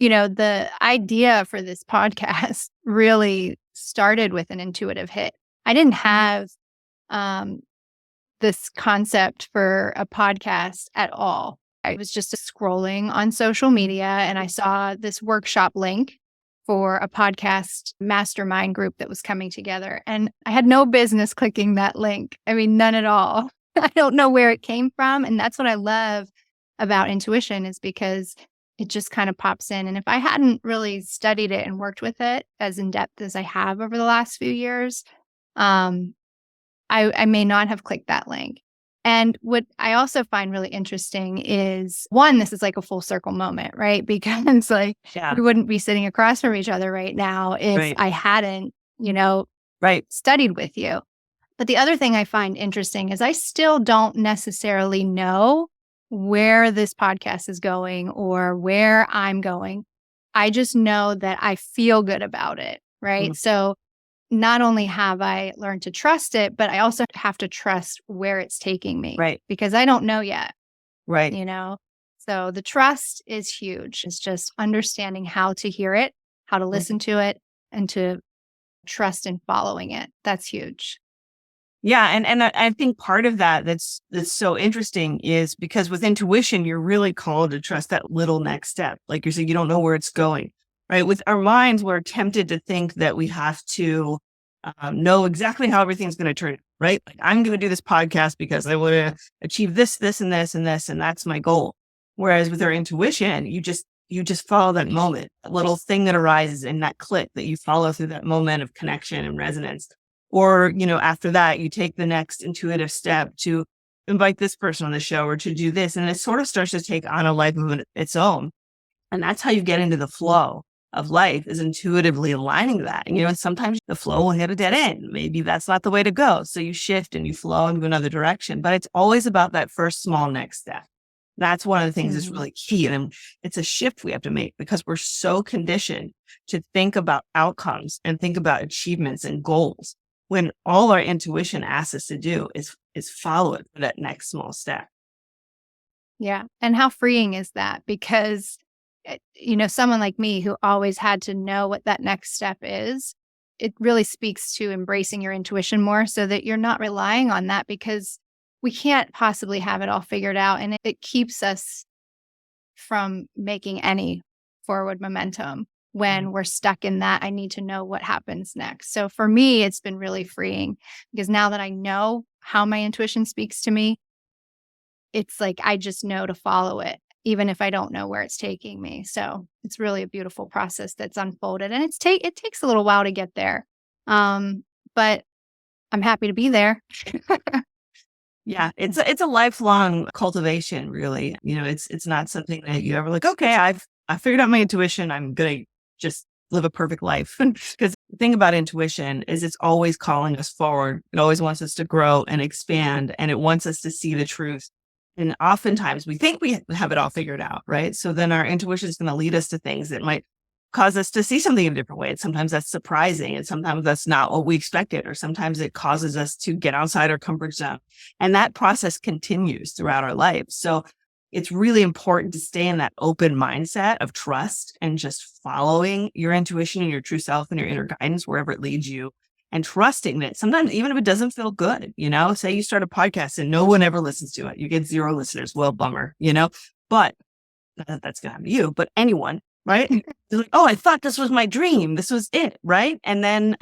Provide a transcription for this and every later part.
The idea for this podcast really started with an intuitive hit. I didn't have um, this concept for a podcast at all. I was just scrolling on social media and I saw this workshop link for a podcast mastermind group that was coming together. And I had no business clicking that link. I mean, none at all. I don't know where it came from. And that's what I love about intuition is because it just kind of pops in. And if I hadn't really studied it and worked with it as in depth as I have over the last few years, um, I may not have clicked that link. And what I also find really interesting is one, this is like a full circle moment, right? Because like Yeah. we wouldn't be sitting across from each other right now if Right. I hadn't, Right. studied with you. But the other thing I find interesting is I still don't necessarily know where this podcast is going or where I'm going. I just know that I feel good about it, right? Mm. So not only have I learned to trust it, but I also have to trust where it's taking me. Right. Because I don't know yet, Right. So the trust is huge. It's just understanding how to hear it, how to listen to it, and to trust in following it. That's huge. Yeah. And I think part of that's so interesting is because with intuition, you're really called to trust that little next step. Like you're saying, you don't know where it's going, right? With our minds, we're tempted to think that we have to know exactly how everything's going to turn, right? Like I'm going to do this podcast because I want to achieve this, this, and this, and this, and that's my goal. Whereas with our intuition, you just follow that moment, that little thing that arises in that click that you follow through that moment of connection and resonance. Or, after that, you take the next intuitive step to invite this person on the show or to do this. And it sort of starts to take on a life of its own. And that's how you get into the flow of life is intuitively aligning that. And, sometimes the flow will hit a dead end. Maybe that's not the way to go. So you shift and you flow into another direction. But it's always about that first small next step. That's one of the things that's really key. And it's a shift we have to make because we're so conditioned to think about outcomes and think about achievements and goals when all our intuition asks us to do is follow it for that next small step. Yeah. And how freeing is that? Because, someone like me who always had to know what that next step is, it really speaks to embracing your intuition more so that you're not relying on that because we can't possibly have it all figured out. And it keeps us from making any forward momentum when we're stuck in that. I need to know what happens next. So for me, it's been really freeing because now that I know how my intuition speaks to me, it's like I just know to follow it, even if I don't know where it's taking me. So it's really a beautiful process that's unfolded, and it takes a little while to get there, but I'm happy to be there. Yeah, it's a lifelong cultivation, really. It's not something that you ever like, okay, I figured out my intuition. I'm gonna just live a perfect life. Because the thing about intuition is it's always calling us forward. It always wants us to grow and expand, and it wants us to see the truth. And oftentimes we think we have it all figured out, right? So then our intuition is going to lead us to things that might cause us to see something in a different way. And sometimes that's surprising. And sometimes that's not what we expected. Or sometimes it causes us to get outside our comfort zone. And that process continues throughout our life. So it's really important to stay in that open mindset of trust and just following your intuition and your true self and your inner guidance wherever it leads you. And trusting that sometimes, even if it doesn't feel good, say you start a podcast and no one ever listens to it, you get 0 listeners. Well, bummer, but not that that's going to happen to you, but anyone, right? They're like, oh, I thought this was my dream. This was it. Right. And then,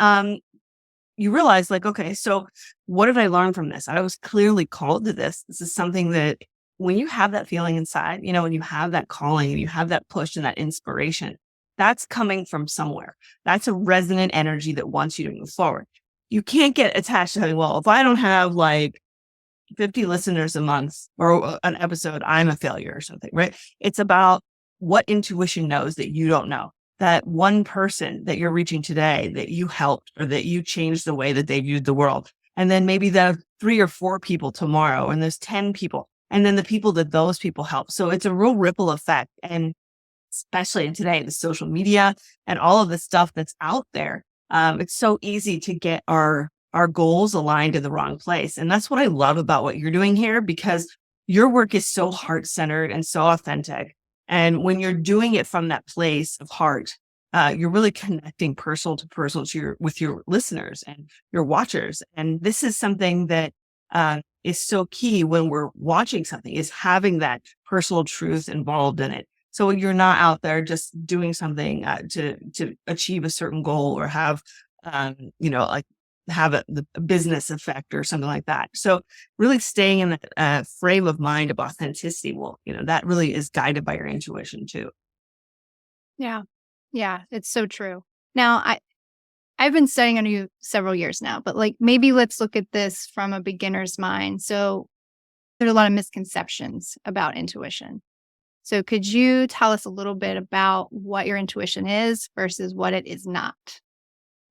you realize like, okay, so what did I learn from this? I was clearly called to this. This is something that when you have that feeling inside, when you have that calling and you have that push and that inspiration, that's coming from somewhere. That's a resonant energy that wants you to move forward. You can't get attached to having, well, if I don't have like 50 listeners a month or an episode, I'm a failure or something, right? It's about what intuition knows that you don't know. That one person that you're reaching today that you helped or that you changed the way that they viewed the world. And then maybe the 3 or 4 people tomorrow, and there's 10 people, and then the people that those people help. So it's a real ripple effect. And especially in today, the social media and all of the stuff that's out there, it's so easy to get our goals aligned in the wrong place. And that's what I love about what you're doing here, because your work is so heart-centered and so authentic. And when you're doing it from that place of heart, you're really connecting personal to personal with your listeners and your watchers. And this is something that is so key when we're watching something, is having that personal truth involved in it. So you're not out there just doing something to achieve a certain goal or have, like have the business effect or something like that. So really staying in that frame of mind of authenticity that really is guided by your intuition too. Yeah. Yeah, it's so true. Now, I've been studying under you several years now, but like maybe let's look at this from a beginner's mind. So there's a lot of misconceptions about intuition. So could you tell us a little bit about what your intuition is versus what it is not?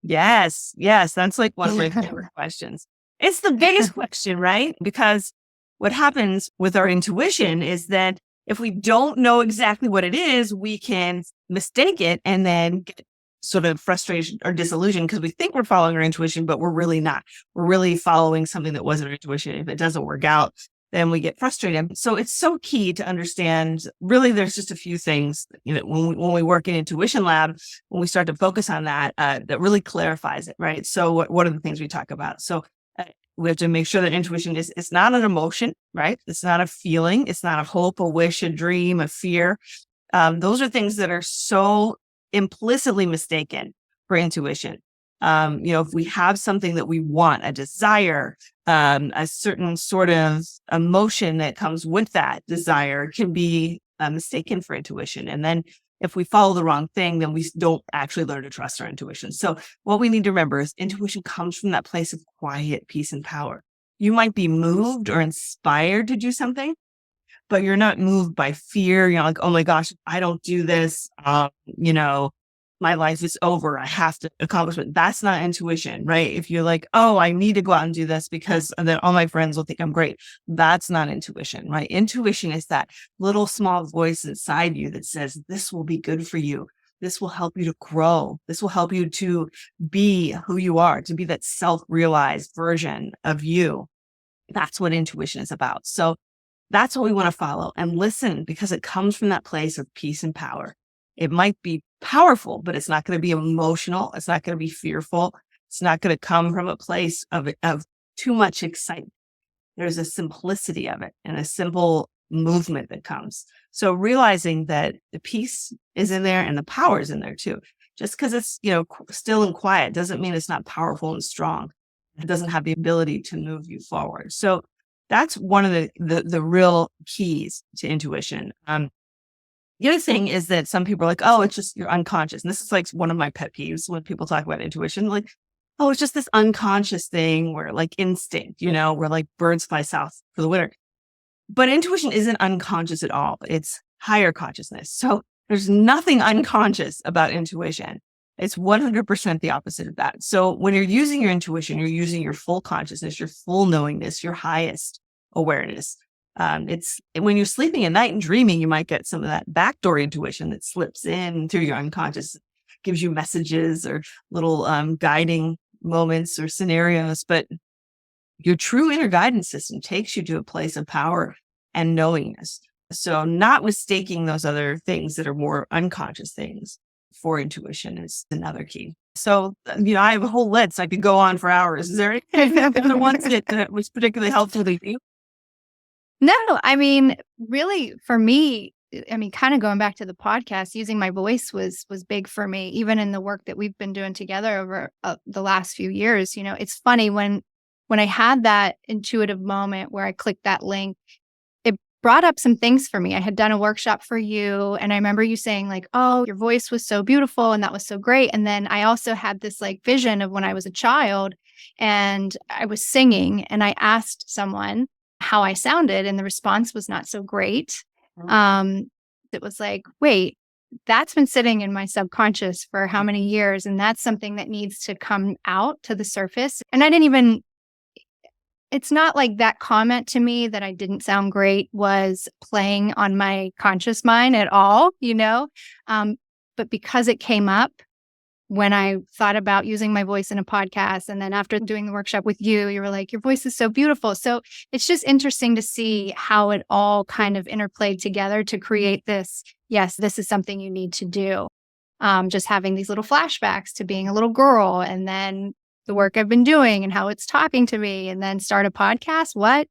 Yes, yes, that's like one of my favorite questions. It's the biggest question, right? Because what happens with our intuition is that if we don't know exactly what it is, we can mistake it and then get sort of frustration or disillusion because we think we're following our intuition, but we're really not. We're really following something that wasn't our intuition. If it doesn't work out, then we get frustrated. So it's so key to understand, really, there's just a few things, when we work in Intuition Lab, when we start to focus on that, that really clarifies it, right? So what are the things we talk about? So we have to make sure that intuition it's not an emotion, right? It's not a feeling. It's not a hope, a wish, a dream, a fear. Those are things that are so implicitly mistaken for intuition. If we have something that we want, a desire, a certain sort of emotion that comes with that desire can be mistaken for intuition. And then if we follow the wrong thing, then we don't actually learn to trust our intuition. So what we need to remember is intuition comes from that place of quiet, peace, and power. You might be moved or inspired to do something, but you're not moved by fear. You're not like, oh my gosh, I don't do this. My life is over. I have to accomplish it. That's not intuition, right? If you're like, oh, I need to go out and do this because then all my friends will think I'm great. That's not intuition, right? Intuition is that little small voice inside you that says, this will be good for you. This will help you to grow. This will help you to be who you are, to be that self-realized version of you. That's what intuition is about. So that's what we want to follow and listen, because it comes from that place of peace and power. It might be powerful, but it's not going to be emotional. It's not going to be fearful. It's not going to come from a place of too much excitement. There's a simplicity of it and a simple movement that comes. So realizing that the peace is in there and the power is in there too. Just because it's, still and quiet doesn't mean it's not powerful and strong. It doesn't have the ability to move you forward. So that's one of the real keys to intuition. The other thing is that some people are like, oh, it's just your unconscious. And this is like one of my pet peeves when people talk about intuition, like, oh, it's just this unconscious thing where like instinct, where like birds fly south for the winter. But intuition isn't unconscious at all. It's higher consciousness. So there's nothing unconscious about intuition. It's 100% the opposite of that. So when you're using your intuition, you're using your full consciousness, your full knowingness, your highest awareness. It's when you're sleeping at night and dreaming, you might get some of that backdoor intuition that slips in through your unconscious, gives you messages or little guiding moments or scenarios. But your true inner guidance system takes you to a place of power and knowingness. So not mistaking those other things that are more unconscious things for intuition is another key. So, I have a whole list. I could go on for hours. Is there any other ones that was particularly helpful to you? No, I mean, really for me, kind of going back to the podcast, using my voice was big for me, even in the work that we've been doing together over the last few years. It's funny when I had that intuitive moment where I clicked that link, it brought up some things for me. I had done a workshop for you, and I remember you saying like, "Oh, your voice was so beautiful and that was so great." And then I also had this like vision of when I was a child and I was singing and I asked someone how I sounded and the response was not so great. It was like, "Wait, that's been sitting in my subconscious for how many years, and that's something that needs to come out to the surface." And I didn't even it's not like that comment to me that I didn't sound great was playing on my conscious mind at all, But because it came up, when I thought about using my voice in a podcast. And then after doing the workshop with you, you were like, your voice is so beautiful. So it's just interesting to see how it all kind of interplayed together to create this. Yes, this is something you need to do. Just having these little flashbacks to being a little girl, and then the work I've been doing and how it's talking to me, and then start a podcast. What,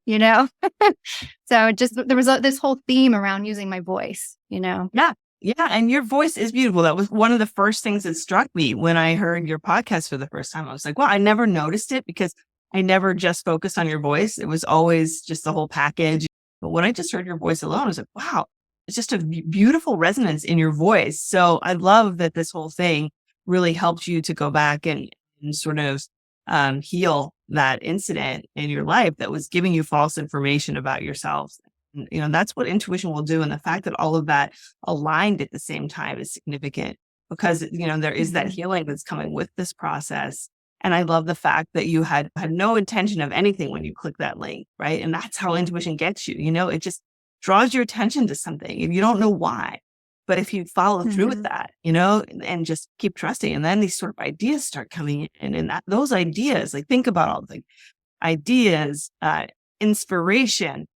So there was this whole theme around using my voice, Yeah. Yeah. And your voice is beautiful. That was one of the first things that struck me when I heard your podcast for the first time. I was like, wow, I never noticed it because I never just focused on your voice. It was always just the whole package. But when I just heard your voice alone, I was like, wow, it's just a beautiful resonance in your voice. So I love that this whole thing really helped you to go back and sort of heal that incident in your life that was giving you false information about yourself. That's what intuition will do. And the fact that all of that aligned at the same time is significant because, there is that healing that's coming with this process. And I love the fact that you had no intention of anything when you click that link, right? And that's how intuition gets you. It just draws your attention to something and you don't know why. But if you follow through with that, and just keep trusting, and then these sort of ideas start coming in, and those ideas, like think about all the ideas, inspiration,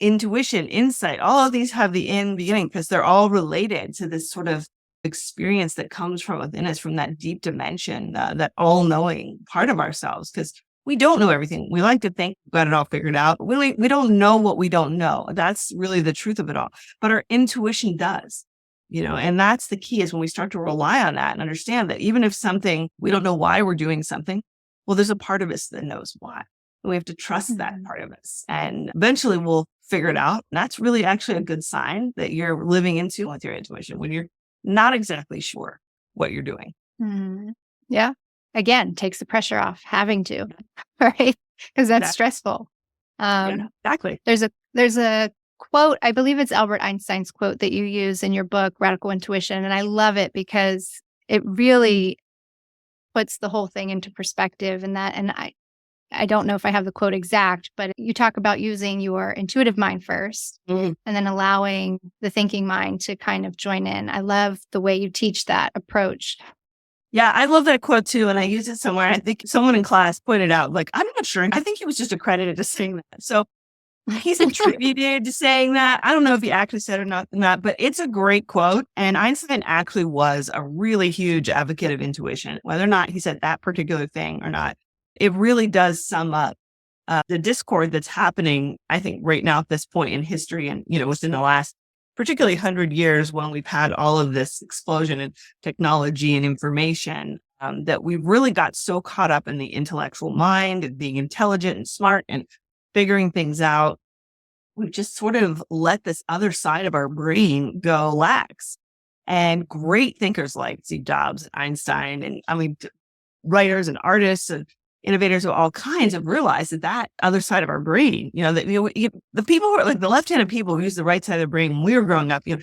intuition, insight, all of these have the end beginning because they're all related to this sort of experience that comes from within us, from that deep dimension, that all-knowing part of ourselves. Because we don't know everything. We like to think we've got it all figured out. We don't know what we don't know. That's really the truth of it all. But our intuition does, and that's the key, is when we start to rely on that and understand that even if we don't know why we're doing something, well, there's a part of us that knows why. And we have to trust that part of us. And eventually we'll figure it out. And that's really actually a good sign that you're living into with your intuition when you're not exactly sure what you're doing. Yeah. Again, takes the pressure off having to, right? Because that's stressful. Exactly. There's a quote, I believe it's Albert Einstein's quote that you use in your book, Radical Intuition. And I love it because it really puts the whole thing into perspective. And I don't know if I have the quote exact, but you talk about using your intuitive mind first and then allowing the thinking mind to kind of join in. I love the way you teach that approach. Yeah, I love that quote too. And I use it somewhere. I think someone in class pointed out, like, I'm not sure. I think he was just accredited to saying that. So he's attributed to saying that. I don't know if he actually said it or not, but it's a great quote. And Einstein actually was a really huge advocate of intuition, whether or not he said that particular thing or not. It really does sum up the discord that's happening, I think, right now at this point in history. And, within the last particularly 100 years, when we've had all of this explosion in technology and information, that we really got so caught up in the intellectual mind and being intelligent and smart and figuring things out. We've just sort of let this other side of our brain go lax. And great thinkers like Steve Jobs, Einstein, and writers and artists and innovators of all kinds have realized that other side of our brain, the people who are like the left-handed people who use the right side of the brain when we were growing up, get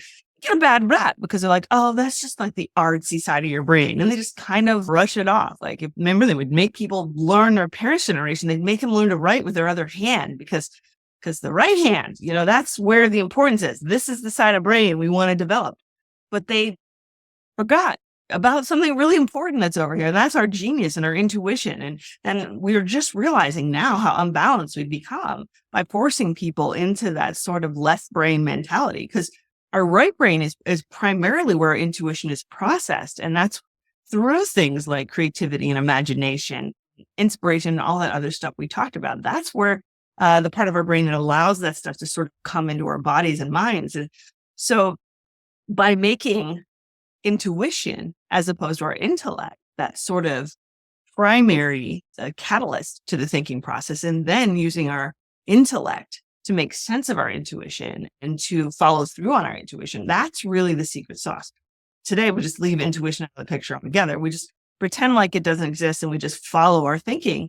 a bad rap because they're like, oh, that's just like the artsy side of your brain. And they just kind of rush it off. Like, remember, they would make people learn, their parents' generation, they'd make them learn to write with their other hand because the right hand, that's where the importance is. This is the side of brain we want to develop. But they forgot about something really important that's over here. That's our genius and our intuition. And we're just realizing now how unbalanced we've become by forcing people into that sort of left brain mentality, because our right brain is primarily where our intuition is processed. And that's through things like creativity and imagination, inspiration, and all that other stuff we talked about. That's where the part of our brain that allows that stuff to sort of come into our bodies and minds. And so by making intuition as opposed to our intellect that sort of primary catalyst to the thinking process, and then using our intellect to make sense of our intuition and to follow through on our intuition, that's really the secret sauce. Today, we just leave intuition out of the picture altogether. We just pretend like it doesn't exist and we just follow our thinking.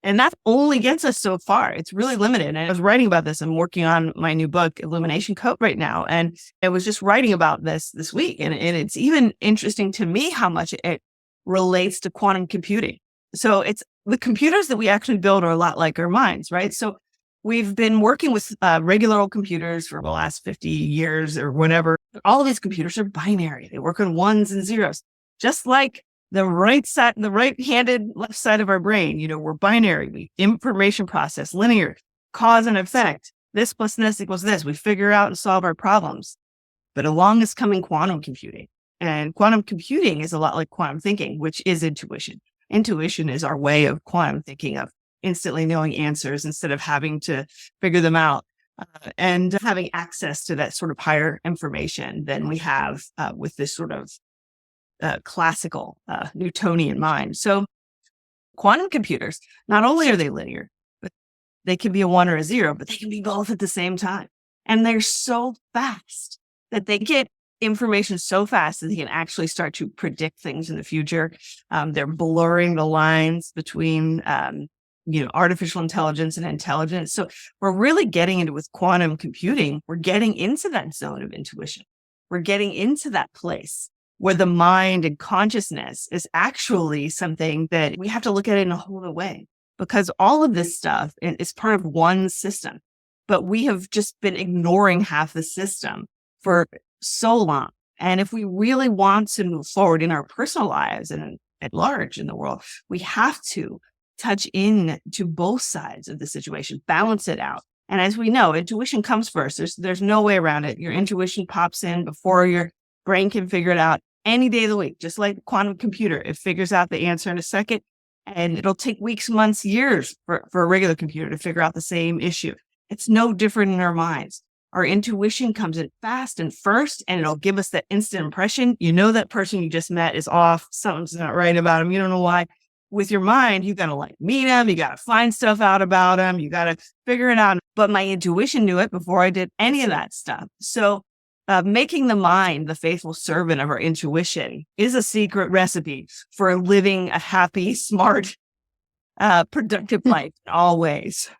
And that only gets us so far. It's really limited. And I was writing about this. I'm working on my new book, Illumination Code, right now. And I was just writing about this week. And it's even interesting to me how much it relates to quantum computing. So it's the computers that we actually build are a lot like our minds, right? So we've been working with regular old computers for the last 50 years or whatever. All of these computers are binary. They work on ones and zeros, just like the right side, the right-handed left side of our brain, we're binary, we information process, linear, cause and effect. This plus this equals this. We figure out and solve our problems. But along is coming quantum computing. And quantum computing is a lot like quantum thinking, which is intuition. Intuition is our way of quantum thinking, of instantly knowing answers instead of having to figure them out, and having access to that sort of higher information than we have with this sort of classical Newtonian mind. So quantum computers, not only are they linear, but they can be a 1 or a 0, but they can be both at the same time. And they're so fast that they get information so fast that they can actually start to predict things in the future. They're blurring the lines between, artificial intelligence and intelligence. So we're really getting into, with quantum computing, we're getting into that zone of intuition. We're getting into that place where the mind and consciousness is actually something that we have to look at it in a whole other way, because all of this stuff is part of one system, but we have just been ignoring half the system for so long. And if we really want to move forward in our personal lives and at large in the world, we have to touch in to both sides of the situation, balance it out. And as we know, intuition comes first. There's no way around it. Your intuition pops in before your brain can figure it out any day of the week, just like quantum computer. It figures out the answer in a second, and it'll take weeks, months, years for a regular computer to figure out the same issue. It's no different in our minds. Our intuition comes in fast and first, and it'll give us that instant impression. That person you just met is off. Something's not right about him. You don't know why. With your mind, you got to meet him. You got to find stuff out about him. You got to figure it out. But my intuition knew it before I did any of that stuff. So making the mind the faithful servant of our intuition is a secret recipe for living a happy, smart, productive life in all ways.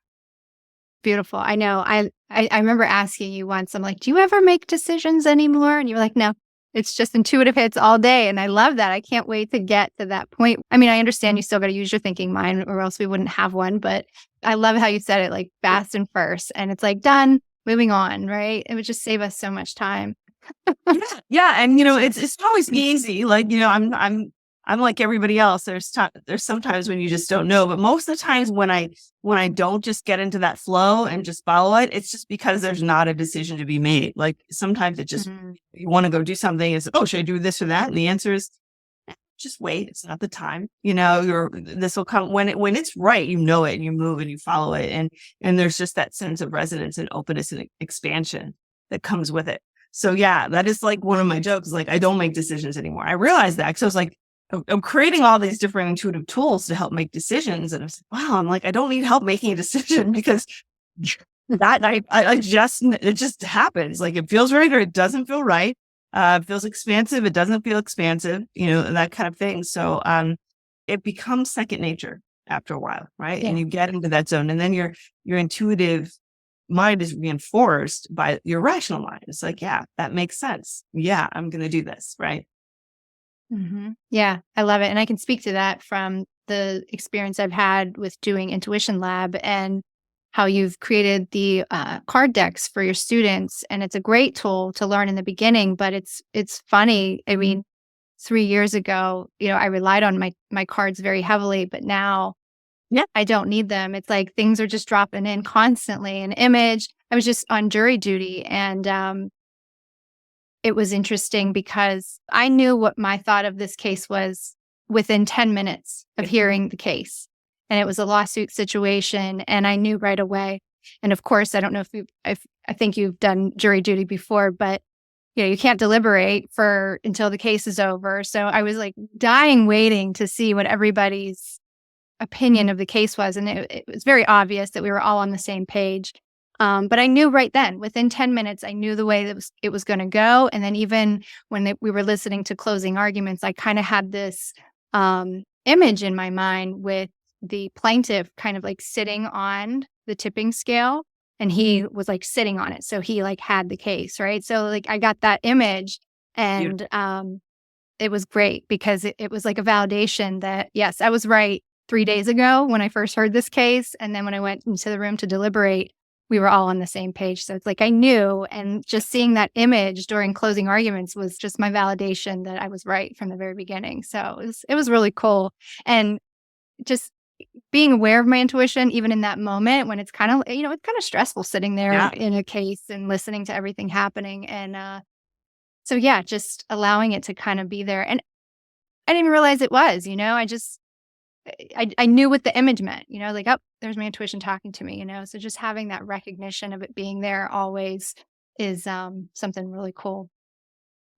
Beautiful. I know. I remember asking you once, I'm like, do you ever make decisions anymore? And you were like, no, it's just intuitive hits all day. And I love that. I can't wait to get to that point. I mean, I understand you still got to use your thinking mind or else we wouldn't have one. But I love how you said it, like fast and first. And it's like done, moving on, right? It would just save us so much time. Yeah. And, it's always easy. Like, I'm like everybody else. There's sometimes when you just don't know, but most of the times when I don't just get into that flow and just follow it, it's just because there's not a decision to be made. Like sometimes it just, you want to go do something. It's, oh, should I do this or that? And the answer is just wait. It's not the time. This will come when it's right. You know it, and you move and you follow it, and there's just that sense of resonance and openness and expansion that comes with it. So yeah, that is like one of my jokes. Like I don't make decisions anymore. I realized that. So it's like, I'm creating all these different intuitive tools to help make decisions. And I was like, wow, I'm like, I don't need help making a decision because it just happens. Like it feels right or it doesn't feel right. It feels expansive. It doesn't feel expansive, that kind of thing. So, it becomes second nature after a while. Right. Yeah. And you get into that zone, and then your intuitive mind is reinforced by your rational mind. It's like, yeah, that makes sense. Yeah, I'm going to do this. Right. Mm-hmm. Yeah, I love it. And I can speak to that from the experience I've had with doing Intuition Lab and how you've created the card decks for your students. And it's a great tool to learn in the beginning, but it's funny. I mean, 3 years ago, I relied on my cards very heavily, but now I don't need them. It's like things are just dropping in constantly. An image. I was just on jury duty, and it was interesting because I knew what my thought of this case was within 10 minutes of hearing the case. And it was a lawsuit situation, and I knew right away. And of course, I don't know if I think you've done jury duty before, but you can't deliberate until the case is over. So I was like dying waiting to see what everybody's opinion of the case was. And it was very obvious that we were all on the same page. But I knew right then, within 10 minutes, I knew the way that it was going to go. And then even when we were listening to closing arguments, I kind of had this image in my mind with the plaintiff kind of like sitting on the tipping scale, and he was like sitting on it. So he like had the case, right? So like I got that image, and it was great because it was like a validation that, yes, I was right 3 days ago when I first heard this case. And then when I went into the room to deliberate, we were all on the same page. So it's like I knew, and just seeing that image during closing arguments was just my validation that I was right from the very beginning. So it was really cool. And just being aware of my intuition, even in that moment when it's kind of, it's kind of stressful sitting there Yeah. in a case and listening to everything happening. And so, yeah, just allowing it to kind of be there. And I didn't even realize it was, I knew what the image meant, like, oh, there's my intuition talking to me, so just having that recognition of it being there always is something really cool.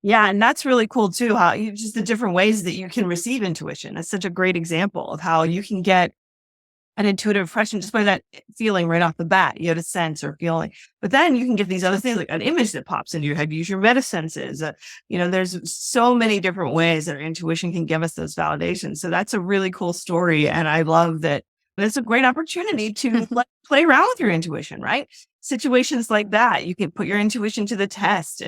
Yeah. And that's really cool too, how just the different ways that you can receive intuition. That's such a great example of how you can get an intuitive impression just by that feeling right off the bat. You had a sense or feeling, but then you can get these other things like an image that pops into your head. Use your meta senses. There's so many different ways that our intuition can give us those validations. So that's a really cool story, and I love that. It's a great opportunity to play around with your intuition, right? Situations like that, you can put your intuition to the test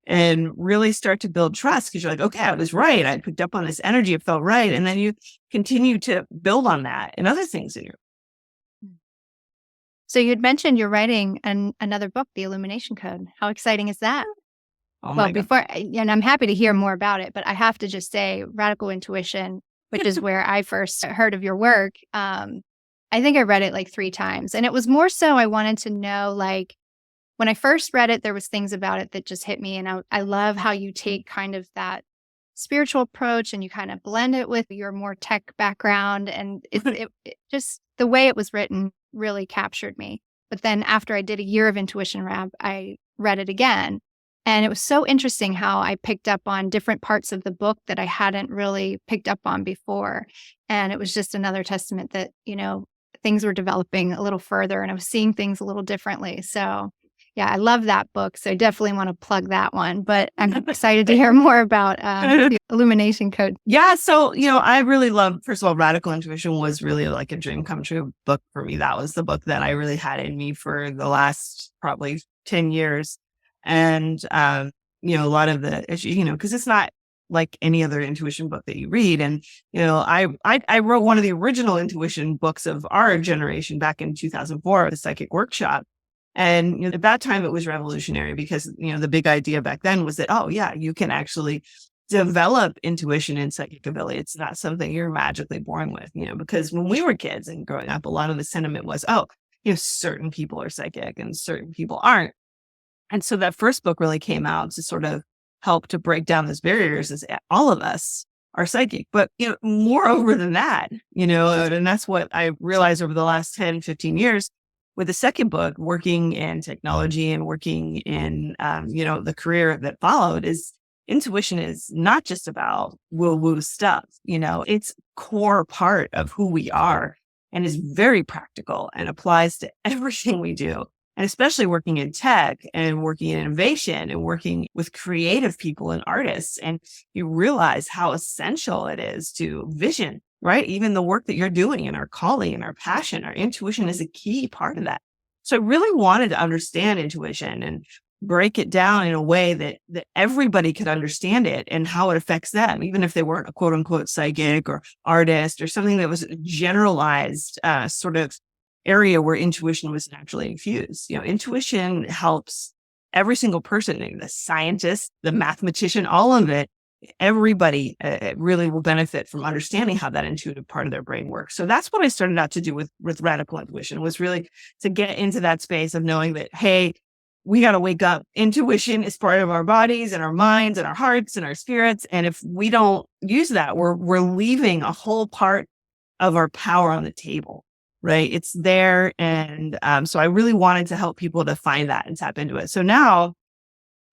and really start to build trust because you're like, okay, I was right. I picked up on this energy. It felt right. And then you continue to build on that and other things in your. So you'd mentioned you're writing another book, The Illumination Code. How exciting is that? Oh Well, my God. and I'm happy to hear more about it, but I have to just say radical intuition, which is where I first heard of your work. I think I read it like 3 times, and it was more so I wanted to know, like, when I first read it, there was things about it that just hit me, and I love how you take kind of that spiritual approach and you kind of blend it with your more tech background, and it just the way it was written really captured me. But then after I did a year of intuition rap, I read it again, and it was so interesting how I picked up on different parts of the book that I hadn't really picked up on before, and it was just another testament that, things were developing a little further and I was seeing things a little differently. So yeah, I love that book. So I definitely want to plug that one, but I'm excited to hear more about the Illumination Code. Yeah. So, I really love, first of all, Radical Intuition was really like a dream come true book for me. That was the book that I really had in me for the last probably 10 years. And, a lot of the issue, because it's not like any other intuition book that you read. And, I wrote one of the original intuition books of our generation back in 2004, the Psychic Workshop. And at that time it was revolutionary because, the big idea back then was that, oh yeah, you can actually develop intuition and psychic ability. It's not something you're magically born with, because when we were kids and growing up, a lot of the sentiment was, oh, certain people are psychic and certain people aren't. And so that first book really came out to sort of help to break down those barriers as all of us are psychic. But, moreover than that, and that's what I realized over the last 10, 15 years with the second book, working in technology and working in, the career that followed is intuition is not just about woo-woo stuff. It's core part of who we are and is very practical and applies to everything we do. And especially working in tech and working in innovation and working with creative people and artists. And you realize how essential it is to vision, right? Even the work that you're doing and our calling and our passion, our intuition is a key part of that. So I really wanted to understand intuition and break it down in a way that everybody could understand it and how it affects them, even if they weren't a quote unquote psychic or artist or something that was a generalized sort of area where intuition was naturally infused. Intuition helps every single person, the scientist, the mathematician, all of it. Everybody really will benefit from understanding how that intuitive part of their brain works. So that's what I started out to do with radical intuition, was really to get into that space of knowing that, hey, we got to wake up. Intuition is part of our bodies and our minds and our hearts and our spirits. And if we don't use that, we're leaving a whole part of our power on the table. Right. It's there. And so I really wanted to help people to find that and tap into it. So now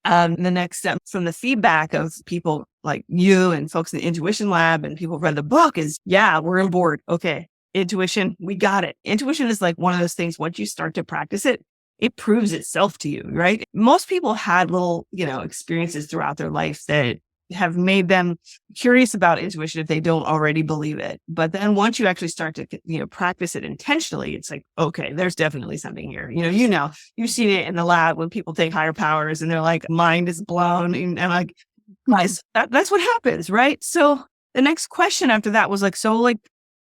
the next step from the feedback of people like you and folks in the Intuition Lab and people who read the book is, yeah, we're on board. Okay. Intuition, we got it. Intuition is like one of those things, once you start to practice it, it proves itself to you, right? Most people had little, experiences throughout their life that have made them curious about intuition if they don't already believe it. But then once you actually start to, practice it intentionally, it's like, okay, there's definitely something here. You've seen it in the lab when people take higher powers and they're like, mind is blown. And like, guys, that's what happens, right? So the next question after that was like, so like,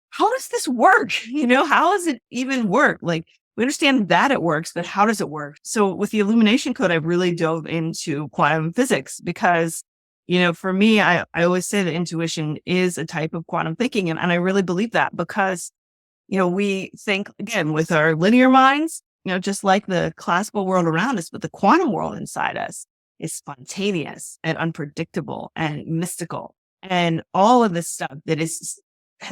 how does this work? How does it even work? Like, We understand that it works, but how does it work? So with the Illumination Code, I really dove into quantum physics because, for me, I always say that intuition is a type of quantum thinking. And I really believe that because, we think, again, with our linear minds, just like the classical world around us, but the quantum world inside us is spontaneous and unpredictable and mystical. And all of this stuff that has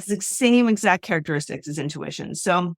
the same exact characteristics as intuition. So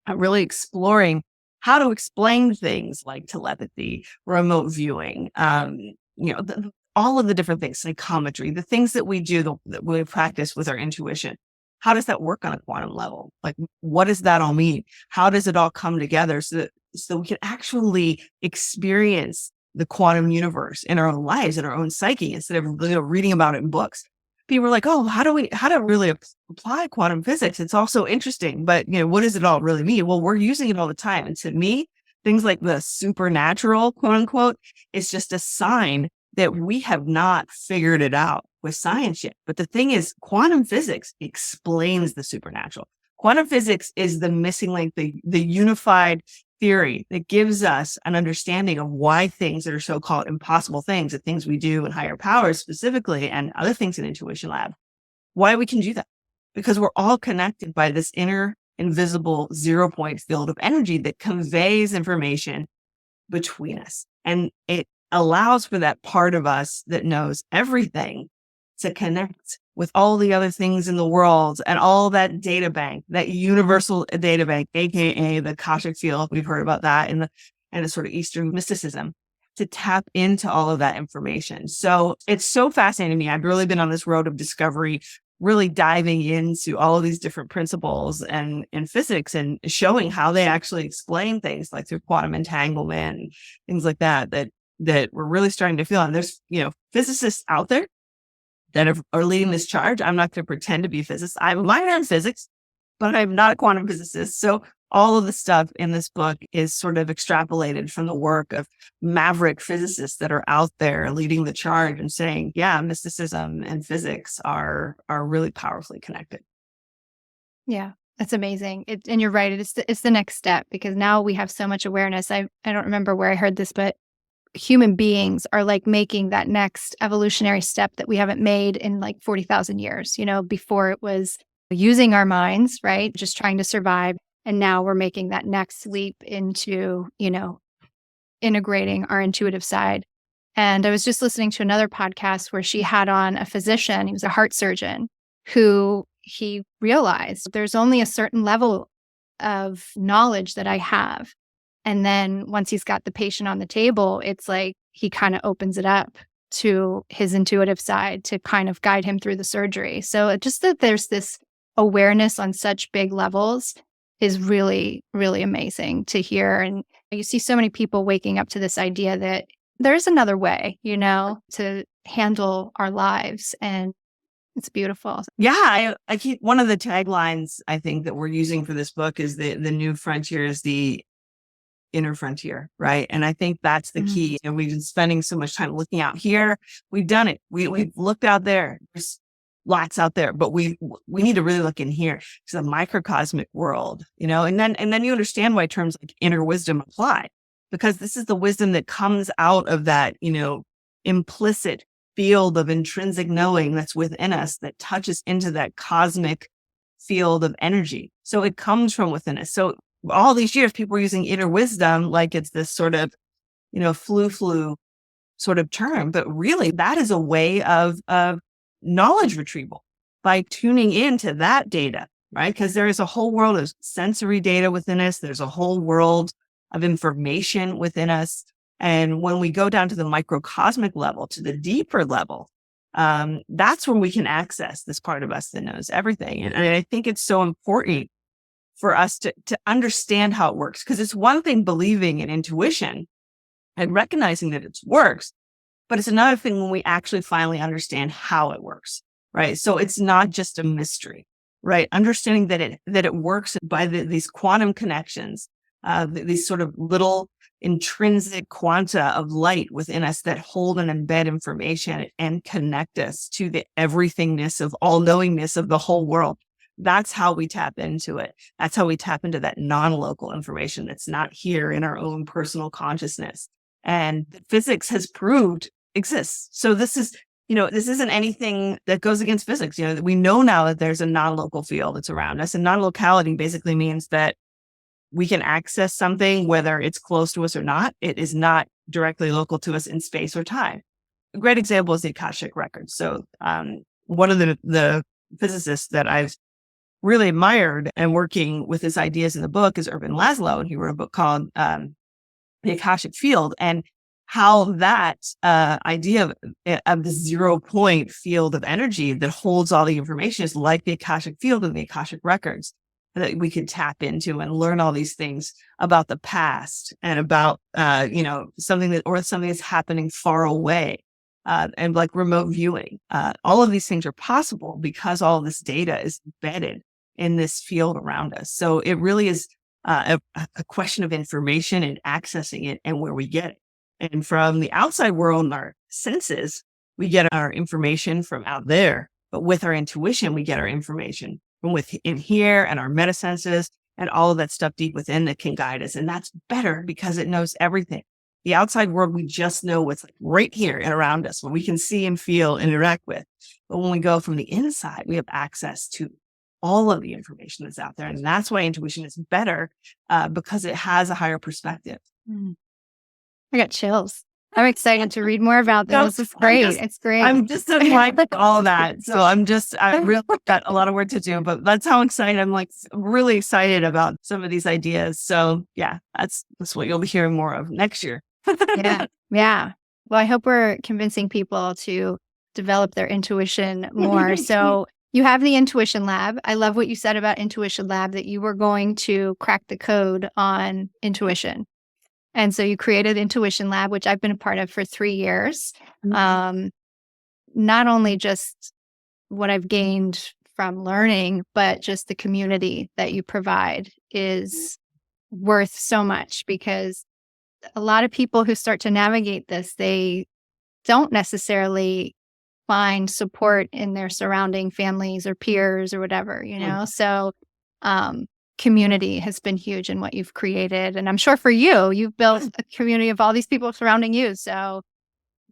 I'm really exploring how to explain things like telepathy, remote viewing, all of the different things, psychometry, the things that we do, that we practice with our intuition. How does that work on a quantum level? Like, what does that all mean? How does it all come together so we can actually experience the quantum universe in our own lives, in our own psyche, instead of reading about it in books? People are like, oh, how to really apply quantum physics? It's also interesting, but what does it all really mean? Well, we're using it all the time. And to me, things like the supernatural, quote unquote, is just a sign that we have not figured it out with science yet. But the thing is, quantum physics explains the supernatural. Quantum physics is the missing link, the unified theory that gives us an understanding of why things that are so-called impossible things, the things we do in higher powers specifically, and other things in Intuition Lab, why we can do that. Because we're all connected by this inner invisible 0-point field of energy that conveys information between us. And it allows for that part of us that knows everything to connect with all the other things in the world and all that data bank, that universal data bank, aka the Akashic field. We've heard about that in the sort of Eastern mysticism, to tap into all of that information. So it's so fascinating to me. I've really been on this road of discovery, really diving into all of these different principles and physics and showing how they actually explain things like through quantum entanglement and things like that we're really starting to feel. And there's, physicists out there that are leading this charge. I'm not going to pretend to be a physicist. I'm a minor in physics, but I'm not a quantum physicist. So all of the stuff in this book is sort of extrapolated from the work of maverick physicists that are out there leading the charge and saying, yeah, mysticism and physics are really powerfully connected. Yeah, that's amazing. And you're right. It's the next step, because now we have so much awareness. I don't remember where I heard this, but human beings are like making that next evolutionary step that we haven't made in like 40,000 years. Before it was using our minds, right? Just trying to survive. And now we're making that next leap into, integrating our intuitive side. And I was just listening to another podcast where she had on a physician. He was a heart surgeon who he realized there's only a certain level of knowledge that I have. And then once he's got the patient on the table, it's like he kind of opens it up to his intuitive side to kind of guide him through the surgery. So just that there's this awareness on such big levels is really, really amazing to hear. And you see so many people waking up to this idea that there is another way, to handle our lives. And it's beautiful. Yeah, I keep one of the taglines I think that we're using for this book is the new frontier is the inner frontier, right? And I think that's the key. And we've been spending so much time looking out here. We've done it. We've looked out there. There's lots out there, but we need to really look in here. It's a microcosmic world, and then you understand why terms like inner wisdom apply, because this is the wisdom that comes out of that, implicit field of intrinsic knowing that's within us that touches into that cosmic field of energy. So it comes from within us. So all these years, people were using inner wisdom like it's this sort of, flu sort of term, but really that is a way of knowledge retrieval by tuning into that data, right? Because there is a whole world of sensory data within us. There's a whole world of information within us. And when we go down to the microcosmic level, to the deeper level, that's when we can access this part of us that knows everything. And I think it's so important for us to understand how it works. Because it's one thing believing in intuition and recognizing that it works, but it's another thing when we actually finally understand how it works, right? So it's not just a mystery, right? Understanding that it works by these quantum connections, these sort of little intrinsic quanta of light within us that hold and embed information and connect us to the everythingness of all knowingness of the whole world. That's how we tap into it. That's how we tap into that non-local information that's not here in our own personal consciousness. And physics has proved exists. So this is, this isn't anything that goes against physics. We know now that there's a non-local field that's around us. And non-locality basically means that we can access something, whether it's close to us or not. It is not directly local to us in space or time. A great example is the Akashic records. So one of the physicists that I've really admired and working with his ideas in the book is Urban Laszlo. And he wrote a book called The Akashic Field, and how that idea of the 0 point field of energy that holds all the information is like the Akashic field and the Akashic records that we could tap into and learn all these things about the past and about, something that's happening far away. And like remote viewing, all of these things are possible because all of this data is embedded in this field around us. So it really is a question of information and accessing it and where we get it. And from the outside world and our senses, we get our information from out there. But with our intuition, we get our information from within here and our meta senses and all of that stuff deep within that can guide us. And that's better because it knows everything. The outside world, we just know what's like right here and around us, what we can see and feel and interact with. But when we go from the inside, we have access to all of the information that's out there. And that's why intuition is better because it has a higher perspective. I got chills. I'm excited to read more about this. It's great. It's great. I'm just like all that. So I really got a lot of work to do, but that's how excited I'm really excited about some of these ideas. So yeah, that's what you'll be hearing more of next year. Yeah. Well, I hope we're convincing people to develop their intuition more. So you have the Intuition Lab. I love what you said about Intuition Lab, that you were going to crack the code on intuition. And so you created Intuition Lab, which I've been a part of for 3 years. Not only just what I've gained from learning, but just the community that you provide is worth so much, because a lot of people who start to navigate this, they don't necessarily find support in their surrounding families or peers or whatever, So community has been huge in what you've created. And I'm sure for you've built a community of all these people surrounding you. So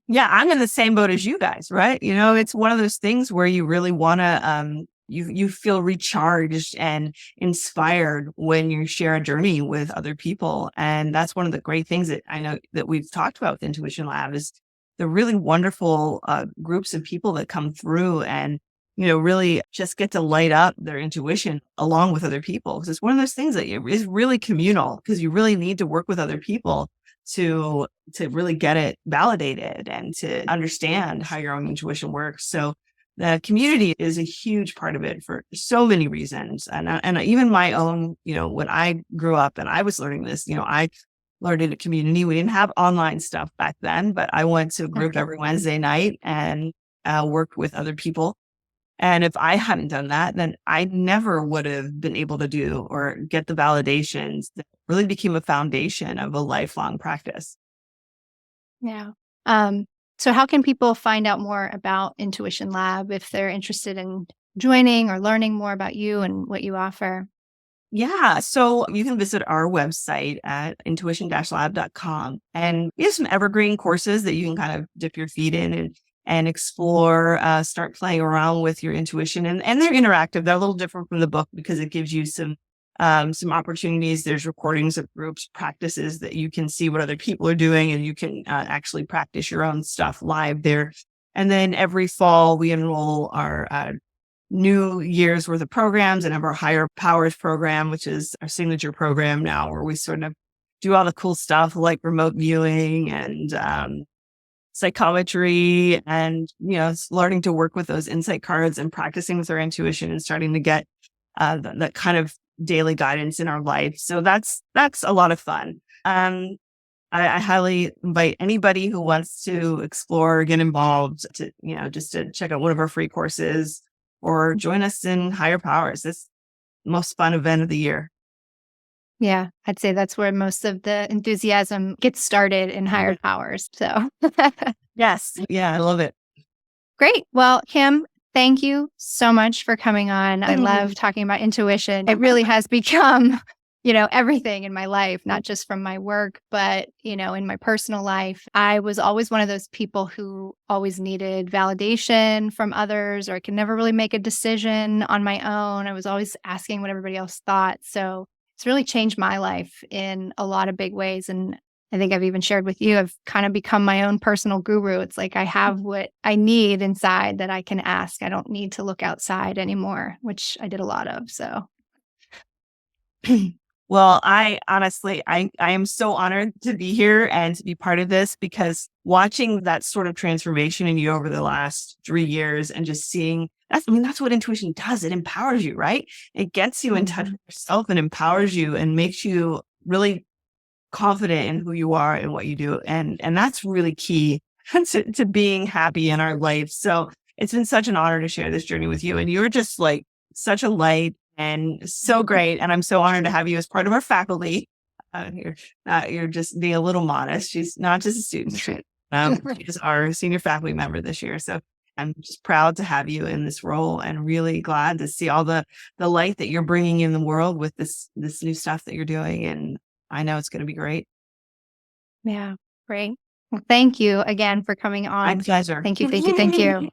yeah, I'm in the same boat as you guys, right? It's one of those things where you really want to, you feel recharged and inspired when you share a journey with other people. And that's one of the great things that I know that we've talked about with Intuition Lab is the really wonderful groups of people that come through and, really just get to light up their intuition along with other people. Because it's one of those things that is really communal, because you really need to work with other people to really get it validated and to understand how your own intuition works. So the community is a huge part of it for so many reasons. And even my own, when I grew up and I was learning this, I learned in a community. We didn't have online stuff back then, but I went to a group every Wednesday night and worked with other people. And if I hadn't done that, then I never would have been able to do or get the validations that really became a foundation of a lifelong practice. Yeah. So how can people find out more about Intuition Lab if they're interested in joining or learning more about you and what you offer? Yeah. So you can visit our website at intuition-lab.com. And we have some evergreen courses that you can kind of dip your feet in and explore, start playing around with your intuition. And they're interactive. They're a little different from the book because it gives you some opportunities. There's recordings of groups, practices that you can see what other people are doing, and you can actually practice your own stuff live there. And then every fall, we enroll our new year's worth of programs and have our Higher Powers program, which is our signature program now, where we sort of do all the cool stuff like remote viewing and psychometry and, learning to work with those insight cards and practicing with our intuition and starting to get that kind of daily guidance in our life. So that's a lot of fun. I highly invite anybody who wants to explore, get involved to, just to check out one of our free courses or join us in Higher Powers. It's the most fun event of the year. Yeah, I'd say that's where most of the enthusiasm gets started, in Higher Powers. So yes. Yeah, I love it. Great. Well, Kim, Thank you so much for coming on. I love talking about intuition. It really has become, everything in my life, not just from my work, but, in my personal life. I was always one of those people who always needed validation from others, or I could never really make a decision on my own. I was always asking what everybody else thought. So it's really changed my life in a lot of big ways. And I think I've even shared with you, I've kind of become my own personal guru. It's like I have what I need inside that I can ask. I don't need to look outside anymore, which I did a lot of. So, Well, I honestly, I am so honored to be here and to be part of this, because watching that sort of transformation in you over the last 3 years and just seeing that's what intuition does. It empowers you, right? It gets you in touch with yourself and empowers you and makes you really confident in who you are and what you do. And that's really key to being happy in our life. So it's been such an honor to share this journey with you. And you're just like such a light and so great. And I'm so honored to have you as part of our faculty. You're just being a little modest. She's not just a student. She's our senior faculty member this year. So I'm just proud to have you in this role and really glad to see all the light that you're bringing in the world with this new stuff that you're doing. And I know it's going to be great. Yeah, great. Well, thank you again for coming My on. pleasure. Thank you. Thank you. Thank you.